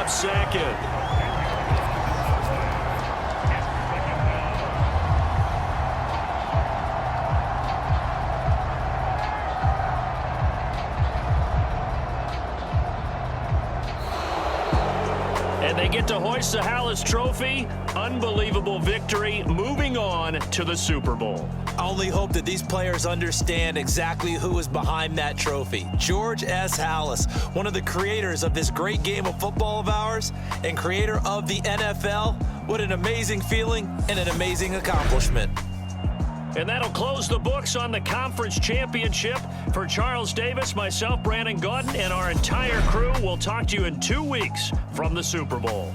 up second. And they get to hoist the Halas Trophy. Unbelievable victory, moving on to the Super Bowl. I only hope that these players understand exactly who is behind that trophy. George S. Halas, one of the creators of this great game of football of ours and creator of the NFL. What an amazing feeling and an amazing accomplishment. And that'll close the books on the conference championship. For Charles Davis, myself, Brandon Gaudin, and our entire crew, we'll talk to you in 2 weeks from the Super Bowl.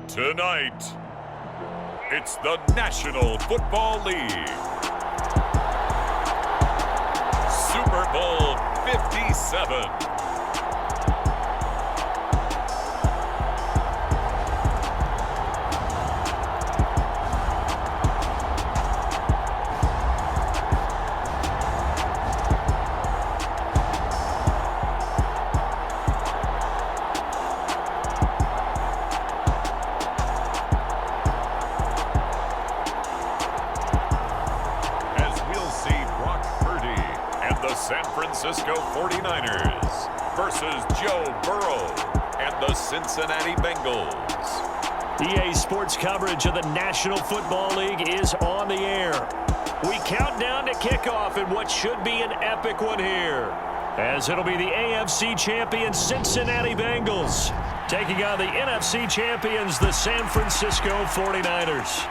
Tonight, it's the National Football League. Super Bowl 57. San Francisco 49ers versus Joe Burrow and the Cincinnati Bengals. EA Sports coverage of the National Football League is on the air. We count down to kickoff in what should be an epic one here, as it'll be the AFC champion Cincinnati Bengals taking on the NFC champions, the San Francisco 49ers.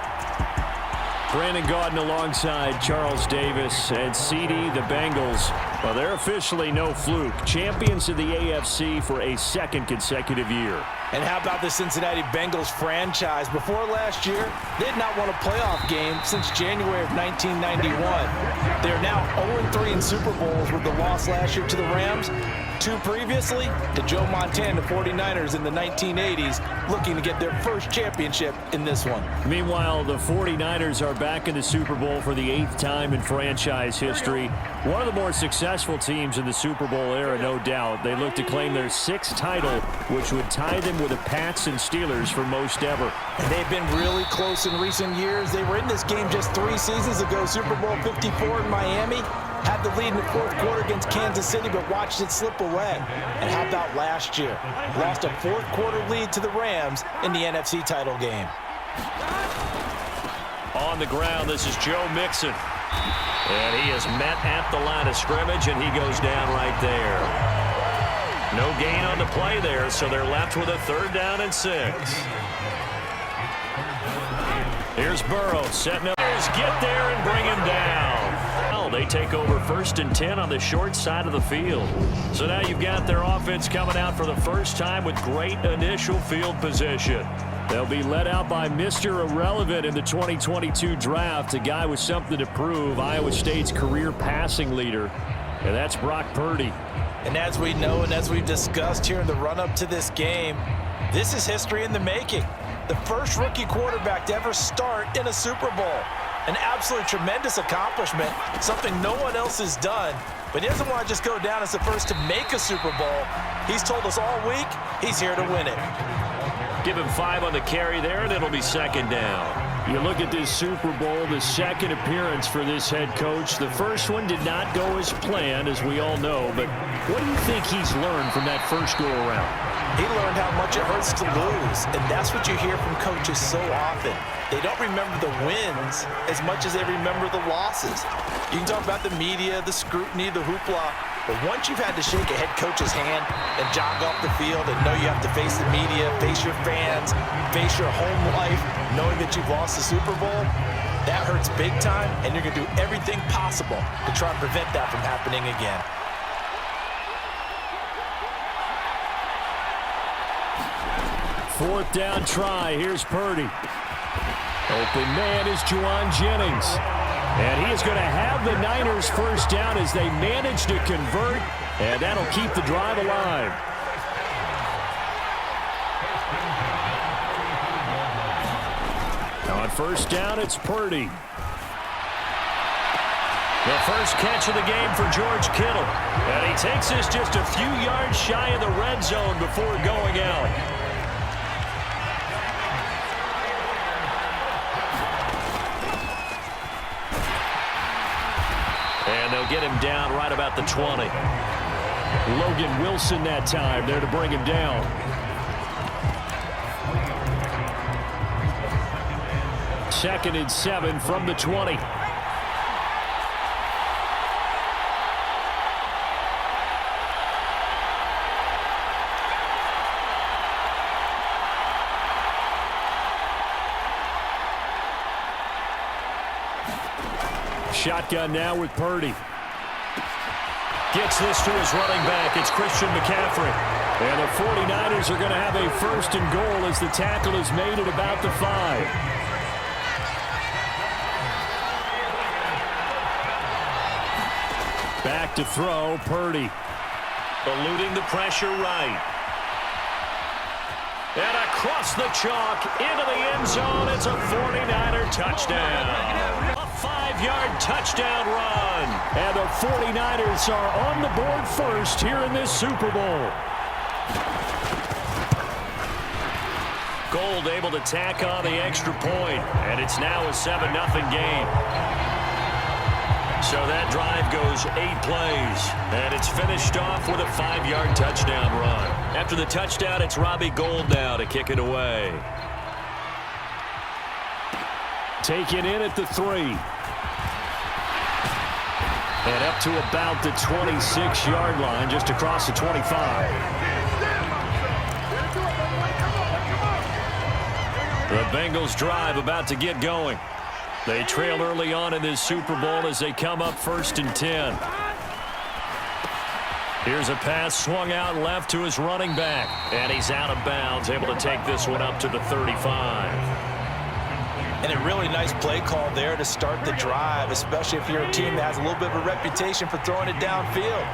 Brandon Gaudin alongside Charles Davis and CD, the Bengals. Well, they're officially no fluke. Champions of the AFC for a second consecutive year. And how about the Cincinnati Bengals franchise? Before last year, they had not won a playoff game since January of 1991. They're now 0-3 in Super Bowls with the loss last year to the Rams. 2 previously to Joe Montana 49ers in the 1980s, looking to get their first championship in this one. Meanwhile, the 49ers are back in the Super Bowl for the 8th time in franchise history. One of the more successful teams in the Super Bowl era, no doubt. They look to claim their 6th title, which would tie them with the Pats and Steelers for most ever. And they've been really close in recent years. They were in this game just 3 seasons ago, Super Bowl 54 in Miami. Had the lead in the 4th quarter against Kansas City, but watched it slip away. And how about last year? Lost a 4th quarter lead to the Rams in the NFC title game. On the ground, this is Joe Mixon. And he is met at the line of scrimmage, and he goes down right there. No gain on the play there, so they're left with a 3rd down and 6. Here's Burrow setting up. Get there and bring him down. They take over 1st and 10 on the short side of the field. So now you've got their offense coming out for the first time with great initial field position. They'll be led out by Mr. Irrelevant in the 2022 draft, a guy with something to prove, Iowa State's career passing leader, and that's Brock Purdy. And as we know and as we've discussed here in the run-up to this game, this is history in the making. The first rookie quarterback to ever start in a Super Bowl. An absolutely tremendous accomplishment, something no one else has done. But he doesn't want to just go down as the first to make a Super Bowl. He's told us all week he's here to win it. Give him 5 on the carry there, and it'll be 2nd down. You look at this Super Bowl, the 2nd appearance for this head coach. The first one did not go as planned, as we all know. But what do you think he's learned from that first go-around? He learned how much it hurts to lose, and that's what you hear from coaches so often. They don't remember the wins as much as they remember the losses. You can talk about the media, the scrutiny, the hoopla, but once you've had to shake a head coach's hand and jog off the field and know you have to face the media, face your fans, face your home life, knowing that you've lost the Super Bowl, that hurts big time, and you're going to do everything possible to try and prevent that from happening again. Fourth down try. Here's Purdy. Open man is Juwan Jennings. And he is going to have the Niners first down as they manage to convert. And that'll keep the drive alive. On first down, it's Purdy. The first catch of the game for George Kittle. And he takes this just a few yards shy of the red zone before going out. And they'll get him down right about the 20. Logan Wilson that time there to bring him down. Second and 7 from the 20. Shotgun now with Purdy. Gets this to his running back. It's Christian McCaffrey. And the 49ers are going to have a 1st and goal as the tackle is made at about the 5. Back to throw, Purdy. Eluding the pressure right. And across the chalk into the end zone. It's a 49er touchdown. A 5-yard touchdown run. And the 49ers are on the board first here in this Super Bowl. Gold able to tack on the extra point. And it's now a 7-0 game. So that drive goes 8 plays, and it's finished off with a 5-yard touchdown run. After the touchdown, it's Robbie Gould now to kick it away. Taken in at the 3. And up to about the 26-yard line, just across the 25. The Bengals drive about to get going. They trail early on in this Super Bowl as they come up 1st and 10. Here's a pass swung out left to his running back. And he's out of bounds, able to take this one up to the 35. And a really nice play call there to start the drive, especially if you're a team that has a little bit of a reputation for throwing it downfield.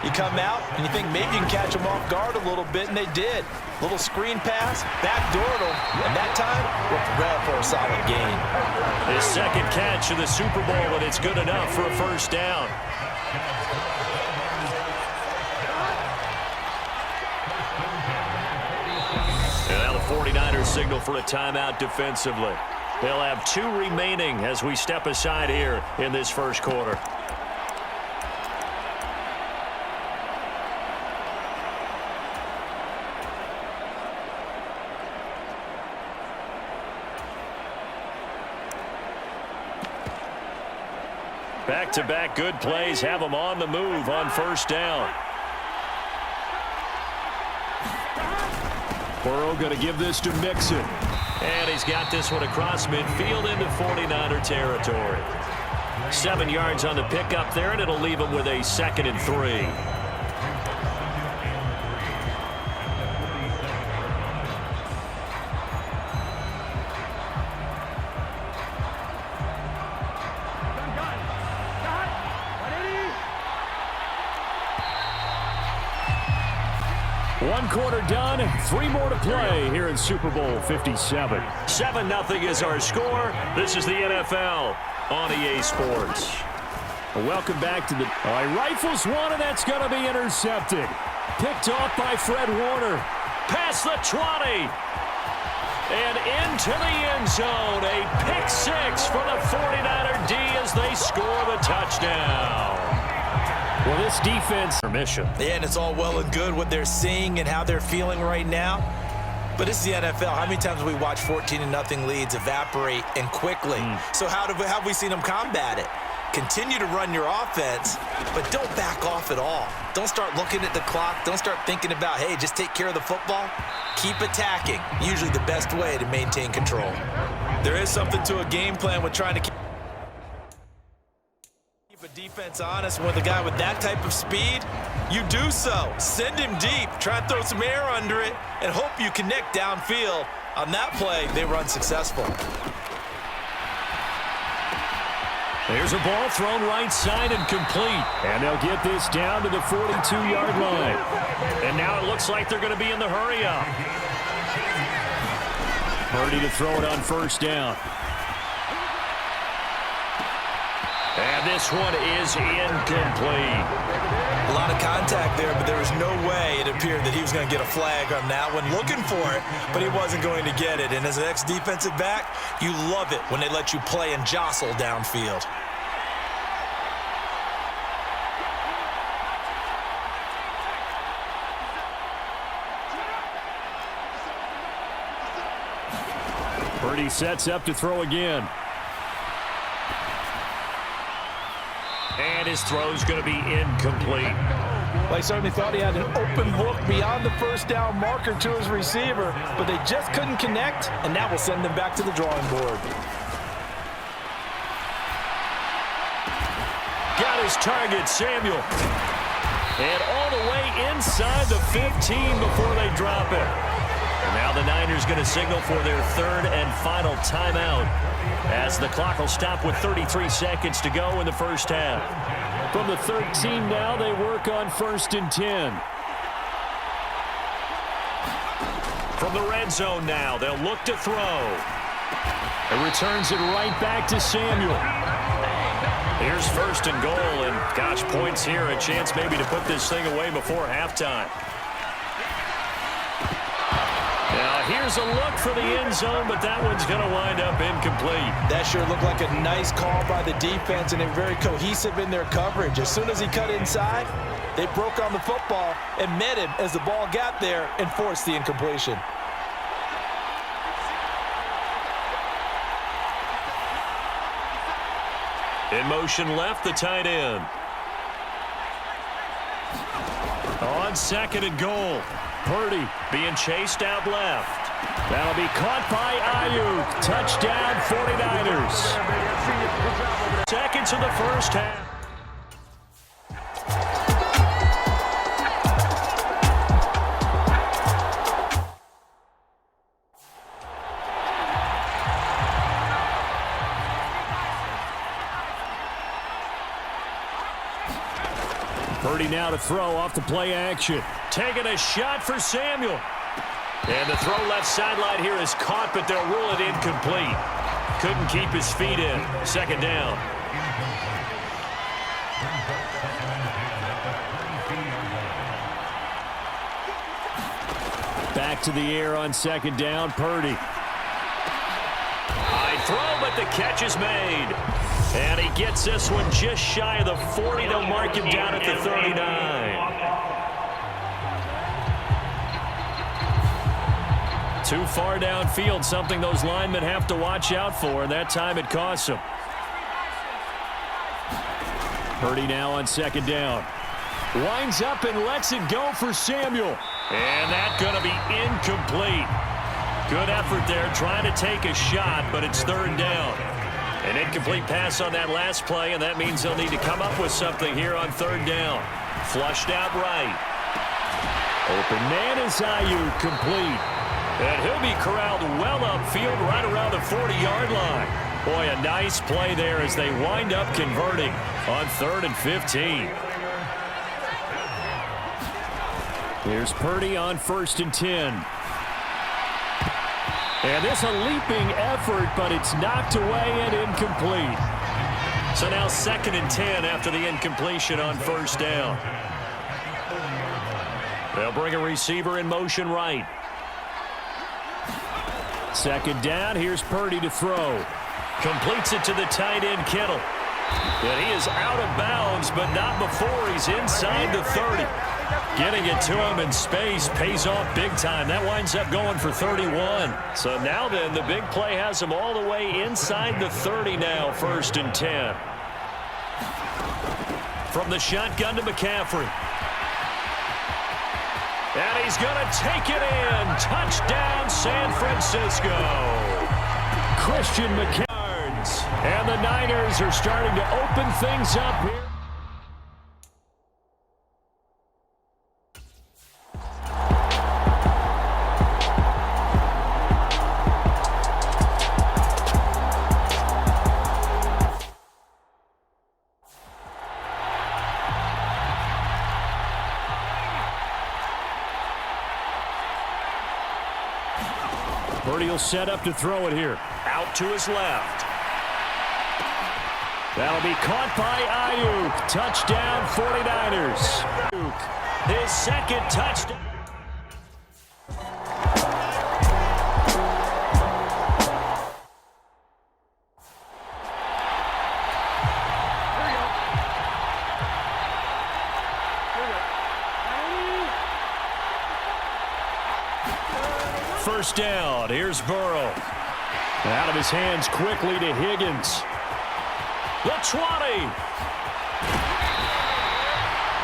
You come out and you think maybe you can catch them off guard a little bit, and they did. Little screen pass, backdoored them, and that time worked well for a solid gain. His second catch of the Super Bowl, and it's good enough for a first down. And now the 49ers signal for a timeout defensively. They'll have 2 remaining as we step aside here in this first quarter. Back-to-back good plays have them on the move on first down. Burrow going to give this to Mixon. And he's got this one across midfield into 49er territory. 7 yards on the pickup there, and it'll leave him with a 2nd and 3. One quarter done, 3 more to play here in Super Bowl 57. 7-0 is our score. This is the NFL on EA Sports. Welcome back to the... All right, rifles one, and that's going to be intercepted. Picked off by Fred Warner. Past the 20. And into the end zone. A pick 6 for the 49er D as they score the touchdown. Well, this defense permission. Yeah, and it's all well and good what they're seeing and how they're feeling right now. But it's the NFL. How many times have we watched 14-0 leads evaporate and quickly? So how have we seen them combat it? Continue to run your offense, but don't back off at all. Don't start looking at the clock. Don't start thinking about, hey, just take care of the football. Keep attacking. Usually the best way to maintain control. There is something to a game plan with trying to keep a defense honest. With a guy with that type of speed, you do so. Send him deep. Try and throw some air under it and hope you connect downfield. On that play, they run successful. There's a ball thrown right side and complete. And they'll get this down to the 42-yard line. And now it looks like they're going to be in the hurry-up. Purdy to throw it on first down. And this one is incomplete. A lot of contact there, but there was no way it appeared that he was going to get a flag on that one. Looking for it, but he wasn't going to get it. And as an ex-defensive back, you love it when they let you play and jostle downfield. Purdy sets up to throw again. And his throw's going to be incomplete. Well, he certainly thought he had an open look beyond the first down marker to his receiver, but they just couldn't connect, and that will send them back to the drawing board. Got his target, Samuel. And all the way inside the 15 before they drop it. And now the Niners going to signal for their 3rd and final timeout, as the clock will stop with 33 seconds to go in the first half. From the 13 now, they work on 1st and 10. From the red zone now, they'll look to throw. It returns it right back to Samuel. Here's 1st and goal, and gosh, points here, a chance maybe to put this thing away before halftime. Now, here's a look for the end zone, but that one's going to wind up incomplete. That sure looked like a nice call by the defense, and they're very cohesive in their coverage. As soon as he cut inside, they broke on the football and met him as the ball got there and forced the incompletion. In motion left, the tight end. On 2nd and goal. Purdy being chased out left. That'll be caught by Ayuk. Touchdown, 49ers. Seconds in the first half. Purdy now to throw off the play action. Taking a shot for Samuel. And the throw left sideline here is caught, but they'll rule it incomplete. Couldn't keep his feet in. Second down. Back to the air on second down, Purdy. High throw, but the catch is made. And he gets this one just shy of the 40. They'll mark him down at the 39. Too far downfield, something those linemen have to watch out for, and that time it costs them. Purdy now on second down. Winds up and lets it go for Samuel. And that's going to be incomplete. Good effort there, trying to take a shot, but it's third down. An incomplete pass on that last play, and that means they'll need to come up with something here on third down. Flushed out right. Open man is Ayuk, complete. And he'll be corralled well upfield right around the 40-yard line. Boy, a nice play there as they wind up converting on 3rd and 15. Here's Purdy on 1st and 10. And this a leaping effort, but it's knocked away and incomplete. So now 2nd and 10 after the incompletion on first down. They'll bring a receiver in motion right. Second down, here's Purdy to throw. Completes it to the tight end, Kittle. And he is out of bounds, but not before he's inside the 30. Getting it to him in space pays off big time. That winds up going for 31. So now then, the big play has him all the way inside the 30 now, 1st and 10. From the shotgun to McCaffrey. And he's going to take it in. Touchdown, San Francisco. Christian McCaffrey. And the Niners are starting to open things up here. Purdy will set up to throw it here. Out to his left. That'll be caught by Ayuk. Touchdown, 49ers. His second touchdown. First down. Here's Burrow. Out of his hands quickly to Higgins. The 20.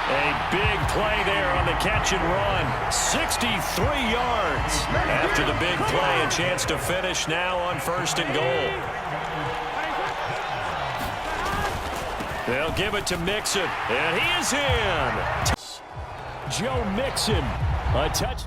A big play there on the catch and run. 63 yards. After the big play, a chance to finish now on 1st and goal. They'll give it to Mixon. And he is in. Joe Mixon. A touch.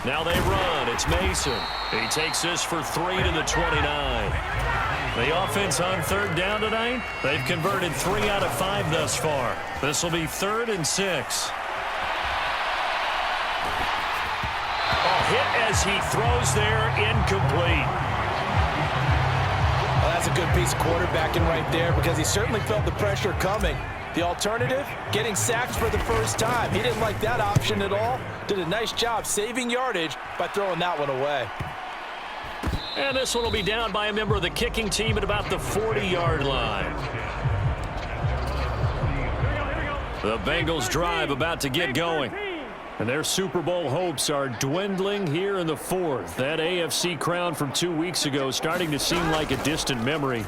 Now they run. It's Mason. He takes this for 3 to the 29. The offense on 3rd down tonight, they've converted 3 out of 5 thus far. This will be 3rd and 6. A hit as he throws there, incomplete. Well, that's a good piece of quarterbacking right there because he certainly felt the pressure coming. The alternative, getting sacked for the first time. He didn't like that option at all. Did a nice job saving yardage by throwing that one away. And this one will be down by a member of the kicking team at about the 40-yard line. The Bengals drive about to get going. And their Super Bowl hopes are dwindling here in the fourth. That AFC crown from 2 weeks ago starting to seem like a distant memory.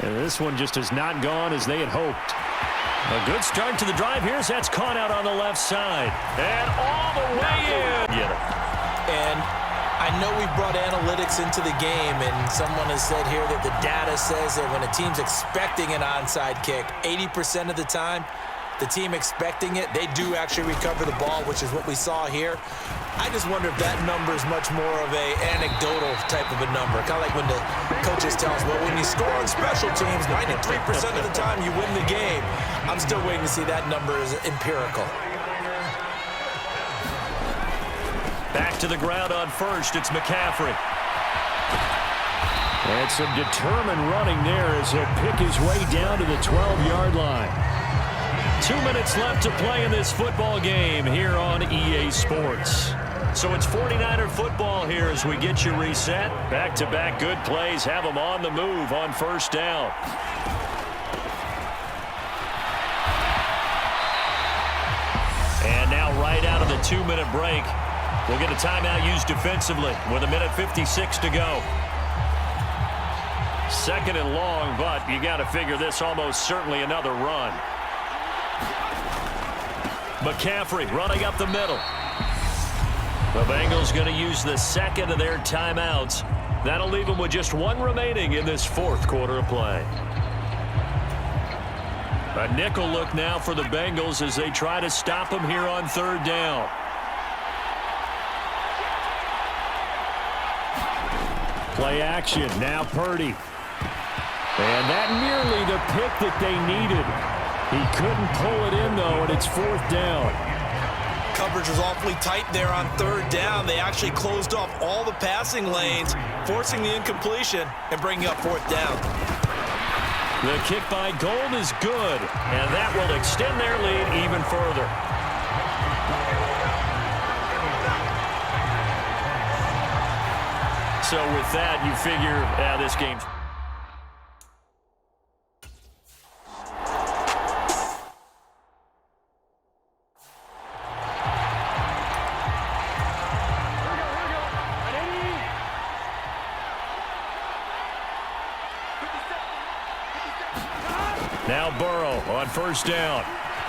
And this one just has not gone as they had hoped. A good start to the drive here as that's caught out on the left side. And all the way in. And I know we brought analytics into the game, and someone has said here that the data says that when a team's expecting an onside kick, 80% of the time, the team expecting it, they do actually recover the ball, which is what we saw here. I just wonder if that number is much more of a anecdotal type of a number. Kind of like when the coaches tell us, well, when you score on special teams, 93% of the time you win the game. I'm still waiting to see that number is empirical. Back to the ground on first, it's McCaffrey. And some determined running there as he'll pick his way down to the 12-yard line. 2 minutes left to play in this football game here on EA Sports. So it's 49er football here as we get you reset. Back-to-back good plays have them on the move on first down. And now right out of the 2-minute break, we'll get a timeout used defensively with 1:56 to go. Second and long, but you got to figure this almost certainly another run. McCaffrey running up the middle. The Bengals going to use the second of their timeouts. That'll leave them with just one remaining in this fourth quarter of play. A nickel look now for the Bengals as they try to stop them here on third down. Play action, now Purdy. And that nearly the pick that they needed. He couldn't pull it in, though, and it's fourth down. Coverage was awfully tight there on third down. They actually closed off all the passing lanes, forcing the incompletion and bringing up fourth down. The kick by Gold is good, and that will extend their lead even further. So with that, you figure this game's... Now Burrow on first down.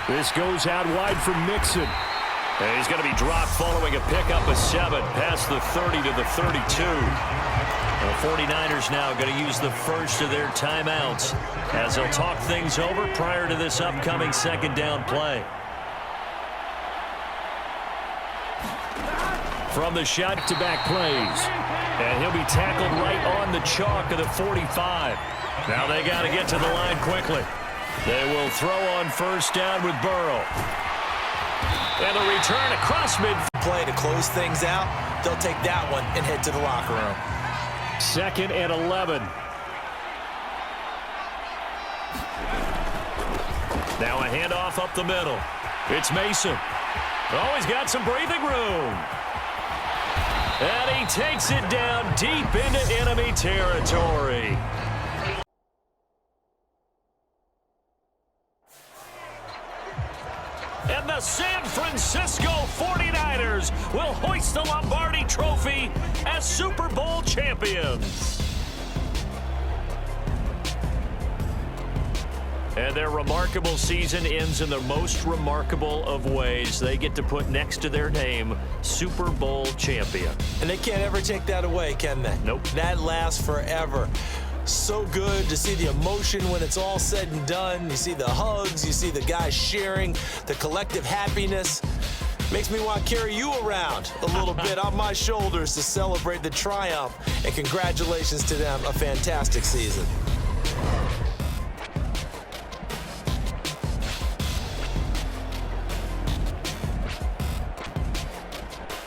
This goes out wide for Mixon. And he's going to be dropped following a pickup of 7 past the 30 to the 32. The 49ers now going to use the first of their timeouts as they'll talk things over prior to this upcoming second down play. From the shot to back plays. And he'll be tackled right on the chalk of the 45. Now they got to get to the line quickly. They will throw on first down with Burrow. And a return across mid-play to close things out. They'll take that one and head to the locker room. Second and 11. Now a handoff up the middle. It's Mason. Oh, he's got some breathing room. And he takes it down deep into enemy territory. And the San Francisco 49ers will hoist the Lombardi Trophy as Super Bowl champions. And their remarkable season ends in the most remarkable of ways. They get to put next to their name, Super Bowl champion. And they can't ever take that away, can they? Nope. That lasts forever. So good to see the emotion when it's all said and done. You see the hugs, you see the guys sharing, the collective happiness. Makes me want to carry you around a little bit on my shoulders to celebrate the triumph. And congratulations to them, a fantastic season.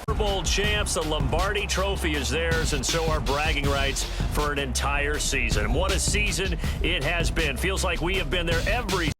Super Bowl champs, the Lombardi Trophy is theirs, and so are bragging rights for an entire season. What a season it has been. Feels like we have been there every